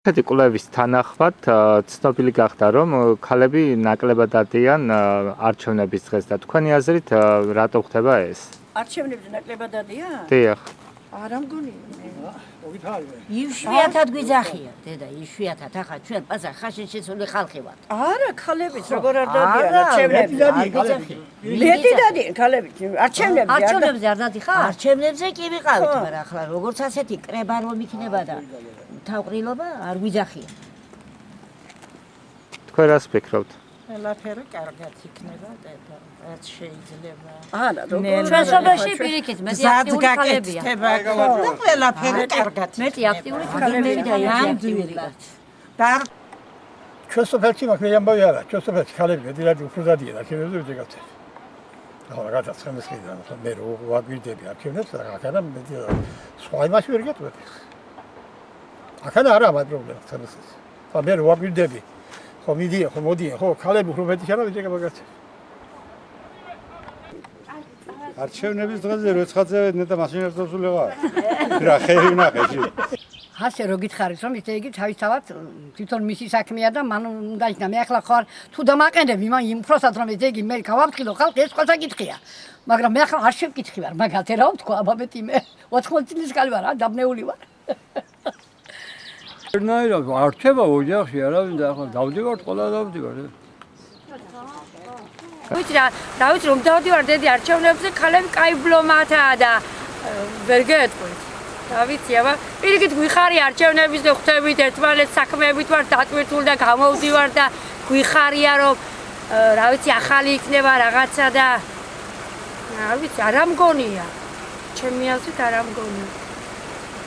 ესეთი კვლევის თანახმად ცნობილი გახდა, რომ ქალები ნაკლებად დადიან არჩევნების დღეს და თქვენი აზრით რატო ხდება ეს? არჩევნებზე ნაკლებად დადიან? დიახ. არა მგონი. იშვიათად გვიძახია, დედა, იშვიათად. ახლა ჩვენ პაზარ ხაშენ შეცვლილი ხალხი ვართ. არა, ქალებიც როგორ არ დადიან არჩევნებზე? მეტი დადიან ქალებიც არჩევნებზე. არჩევნებზე არ დადიხარ? არჩევნებზე კი ვიყავით, მაგრამ ახლა როგორც ასეთი კრება რომ იქნება და თავყრილობა არ გვიძახია. თქვენ რას ფიქრობთ? ყველაფერი კარგად იქნება, დედა, რაც შეიძლება. არა, როგორ ჩვენ სოფელში პირიქით მეტი აქტიური ქალებია. და ყველაფერი კარგად. მეტი აქტიური ქალებია და აქტიური. და ჩვენ სოფელში მაქვს ამბავი არა, ჩვენ სოფელში ქალები მეტად უფრო დადიან არჩევნებზე ვიდრე გაცეთ. ახლა გადაცხენეს კიდევ, მე რო ვაგვირდები არჩევნებს, ახლა მეტი სხვა იმაში ვერ გეტყვით. ახლა არა მაგ პრობლემა თავს. ხა მე რო ვაგვირდები, ხო მოდიან, ხო ქალები უფრო მეტი შენა ვიდრე გაცეთ. არჩევნების დღეზე როცხაძე ნეტა მაშინაც დავსულიყავ. რა ხერი ვნახე ჟი. ასე რო გითხარით რომ ისე იგი თავისთავად თვითონ მისი საქმეა და მან უნდა იქნა მე ახლა ხარ თუ დამაყენები მან იმ პროსად რომ ისე იგი მე გავაფრთხილო ხალხი ეს ყველა საკითხია მაგრამ მე ახლა არ შევკითხი ვარ მაგათ რა ვთქვა აბაბეთი მე 80 წლის კალი ვარ დაბნეული ვარ ნაირად არჩევა ოჯახში არავინ და ახლა დავდივართ ყველა დავდივართ ვიცი რა ვიცი რომ დავდივარ დედი არჩევნებზე ქალები კაი ბლომათაა და ვერ გეტყვით რა ვიცი აბა პირიქით გვიხარია არჩევნების და ხვდებით ერთმანეთს საქმეებით ვარ დატვირთული და გამოვდივარ და გვიხარია რომ რა ვიცი ახალი იქნება რაღაცა და რა ვიცი არ ამგონია ჩემი აზრით არ ამგონია